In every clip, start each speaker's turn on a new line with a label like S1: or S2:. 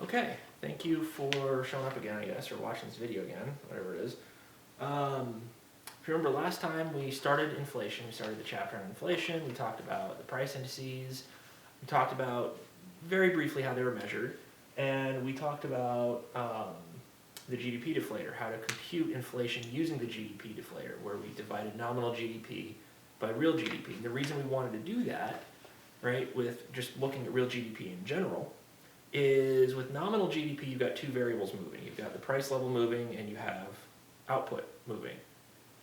S1: Okay, thank you for showing up again, I guess, or watching this video again, whatever it is. If you remember last time we started inflation, we started the chapter on inflation, we talked about the price indices, we talked about very briefly how they were measured, and we talked about the GDP deflator, how to compute inflation using the GDP deflator, where we divided nominal GDP by real GDP. And the reason we wanted to do that, right, with just looking at real GDP in general, is with nominal GDP, you've got two variables moving. You've got the price level moving and you have output moving.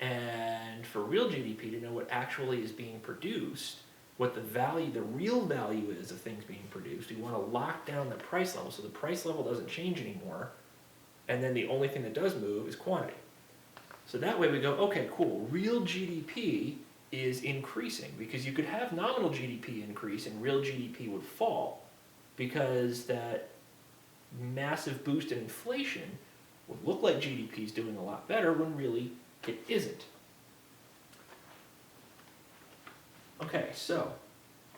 S1: And for real GDP, to know what actually is being produced, what the value, the real value is of things being produced, we want to lock down the price level so the price level doesn't change anymore. And then the only thing that does move is quantity. So that way we go, okay, cool, real GDP is increasing, because you could have nominal GDP increase and real GDP would fall, because that massive boost in inflation would look like GDP is doing a lot better when really it isn't. Okay, so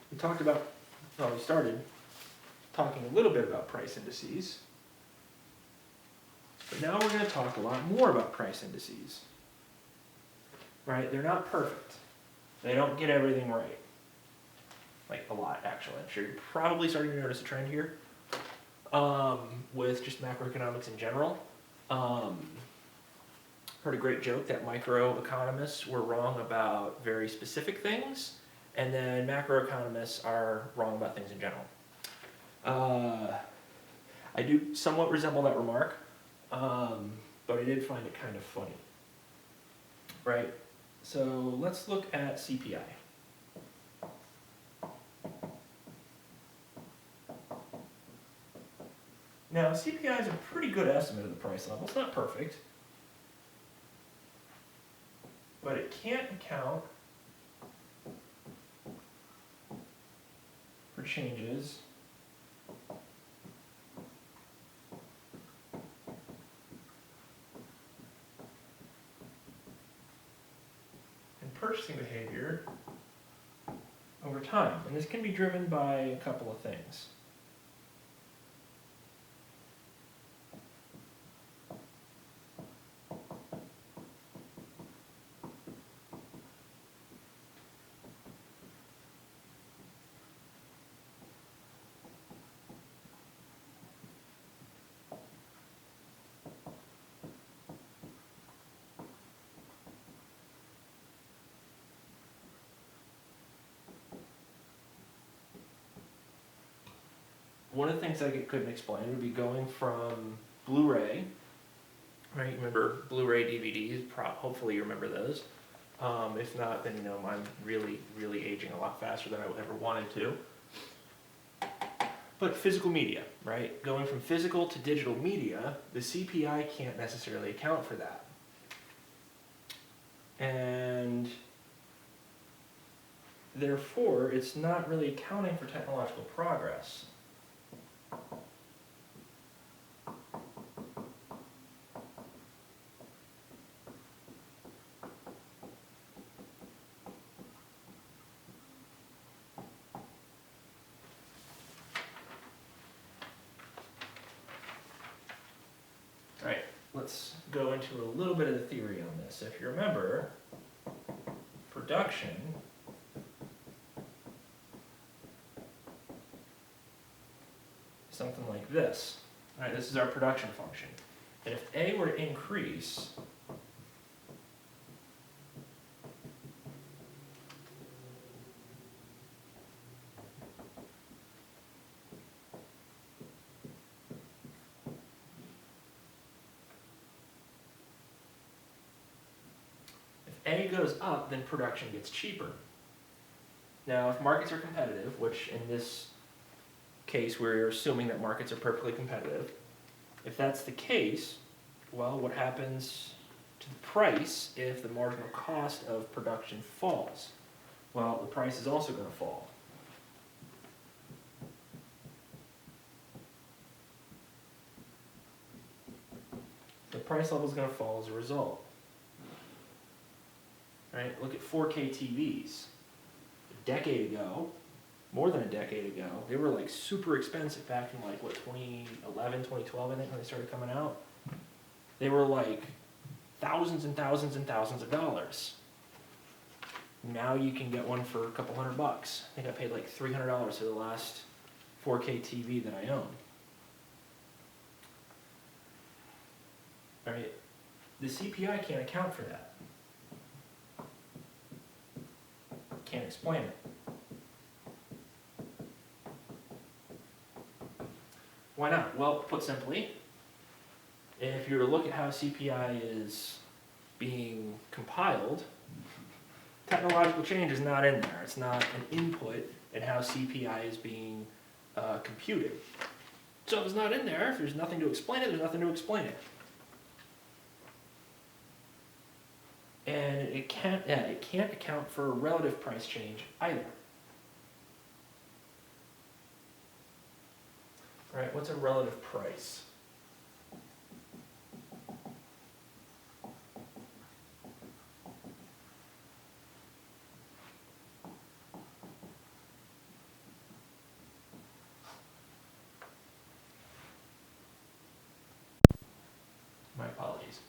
S1: we started talking a little bit about price indices, but now we're going to talk a lot more about price indices. Right? They're not perfect. They don't get everything right. Like a lot, actually. I'm sure you're probably starting to notice a trend here with just macroeconomics in general. Heard a great joke that microeconomists were wrong about very specific things, and then macroeconomists are wrong about things in general. I do somewhat resemble that remark, but I did find it kind of funny. Right? So let's look at CPI. Now, CPI is a pretty good estimate of the price level. It's not perfect, but it can't account for changes in purchasing behavior over time. And this can be driven by a couple of things. One of the things I couldn't explain would be going from Blu-ray, right? Remember Blu-ray DVDs? Hopefully you remember those. If not, then you know I'm really, really aging a lot faster than I ever wanted to. But physical media, right? Going from physical to digital media, the CPI can't necessarily account for that. And therefore, it's not really accounting for technological progress. Alright, let's go into a little bit of the theory on this. If you remember, production is something like this. Alright, this is our production function. And if A were to increase, A goes up, then production gets cheaper. Now, if markets are competitive, which in this case we're assuming that markets are perfectly competitive, if that's the case, well, what happens to the price if the marginal cost of production falls? Well, the price is also going to fall. The price level is going to fall as a result. Right? Look at 4K TVs. A decade ago, more than a decade ago. They were like super expensive back in like, what, 2011, 2012, I think, when they started coming out. They were like thousands and thousands and thousands of dollars. Now you can get one for a couple $100. I think I paid like $300 for the last 4K TV that I own. All right, the CPI can't account for that. Can't explain it. Why not? Well, put simply, if you were to look at how CPI is being compiled, technological change is not in there. It's not an input in how CPI is being computed. So if it's not in there, if there's nothing to explain it, there's nothing to explain it. And it can't account for relative price change either. All right, what's a relative price? My apologies.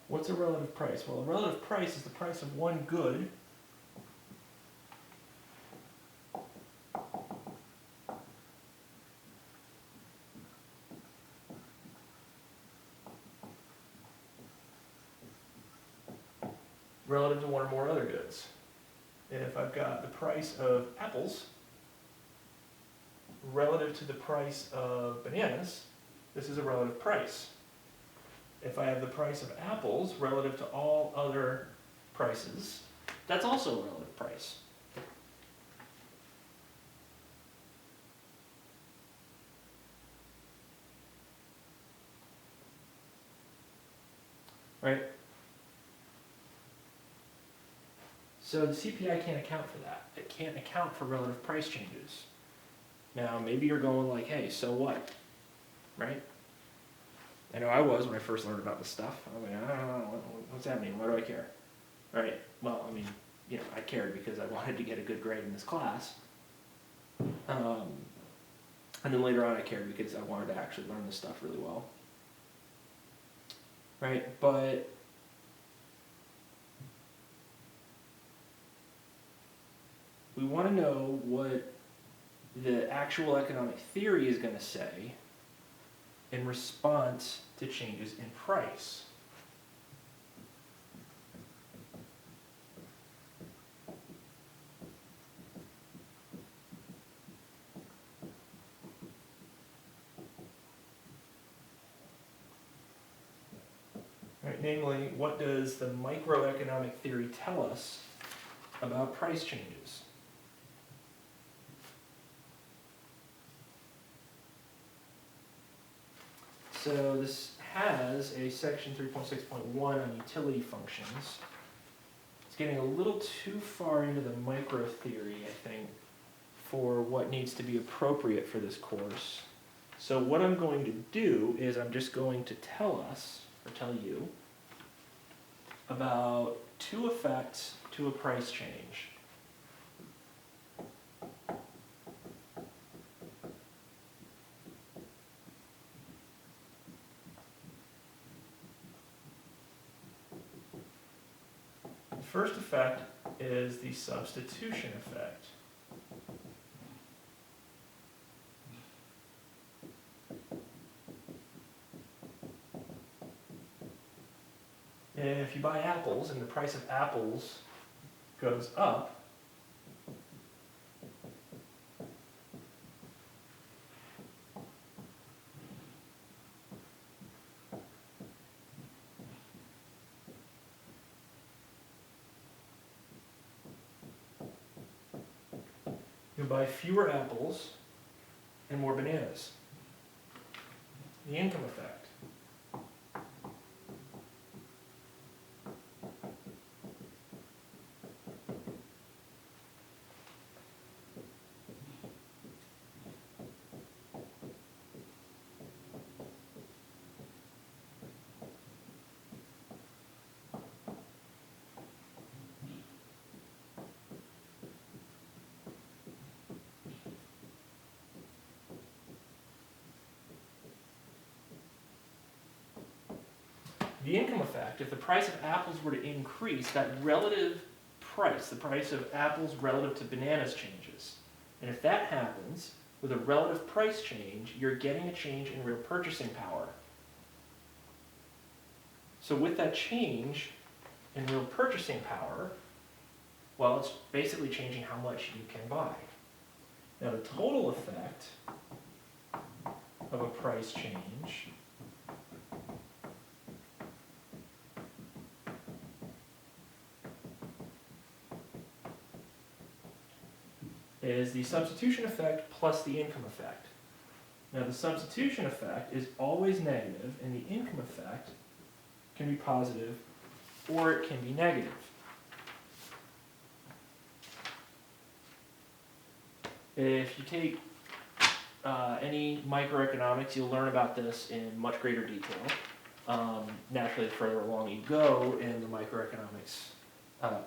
S1: What's a relative price? Well, a relative price is the price of one good relative to one or more other goods. And if I've got the price of apples relative to the price of bananas, this is a relative price. If I have the price of apples relative to all other prices, that's also a relative price. Right? So the CPI can't account for that. It can't account for relative price changes. Now, maybe you're going like, hey, so what? Right? I know I was when I first learned about this stuff. I was like, I don't know, what's that mean? Why do I care? All right, well, I mean, you know, I cared because I wanted to get a good grade in this class. And then later on I cared because I wanted to actually learn this stuff really well. Right, but we want to know what the actual economic theory is going to say in response to changes in price. Right, namely, what does the microeconomic theory tell us about price changes? So this has a section 3.6.1 on utility functions. It's getting a little too far into the micro theory, I think, for what needs to be appropriate for this course. So what I'm going to do is I'm just going to tell you about two effects to a price change. The first effect is the substitution effect. If you buy apples and the price of apples goes up, you'll buy fewer apples and more bananas. The income effect. the income effect, if the price of apples were to increase, that relative price, the price of apples relative to bananas changes. And if that happens, with a relative price change, you're getting a change in real purchasing power. So with that change in real purchasing power, well, it's basically changing how much you can buy. Now the total effect of a price change is the substitution effect plus the income effect. Now the substitution effect is always negative, and the income effect can be positive or it can be negative. If you take any microeconomics, you'll learn about this in much greater detail. Naturally, the further along you go in the microeconomics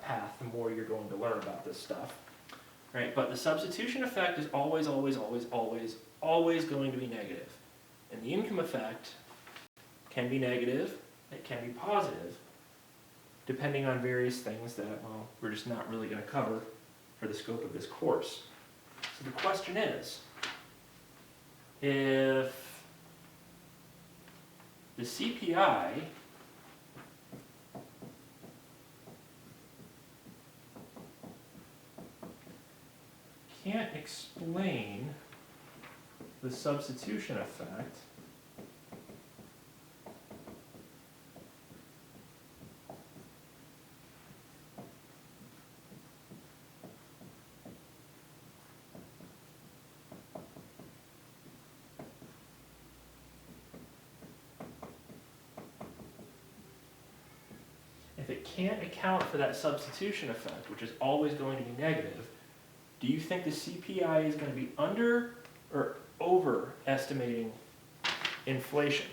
S1: path, the more you're going to learn about this stuff. Right? But the substitution effect is always, always, always, always, always going to be negative. And the income effect can be negative, it can be positive, depending on various things that, well, we're just not really going to cover for the scope of this course. So the question is, if the CPI can't explain the substitution effect, if it can't account for that substitution effect, which is always going to be negative, do you think the CPI is going to be under or overestimating inflation?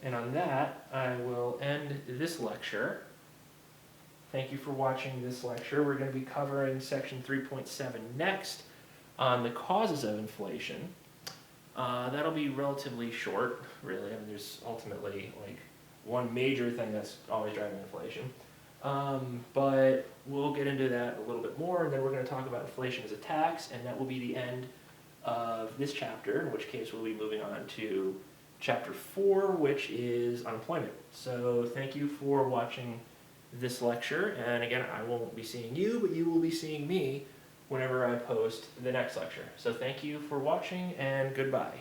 S1: And on that, I will end this lecture. Thank you for watching this lecture. We're going to be covering section 3.7 next on the causes of inflation. That'll be relatively short, really. I mean, there's ultimately like one major thing that's always driving inflation. But we'll get into that a little bit more, and then we're going to talk about inflation as a tax, and that will be the end of this chapter, in which case we'll be moving on to chapter 4, which is unemployment. So thank you for watching this lecture, and again, I won't be seeing you, but you will be seeing me whenever I post the next lecture. So thank you for watching, and goodbye.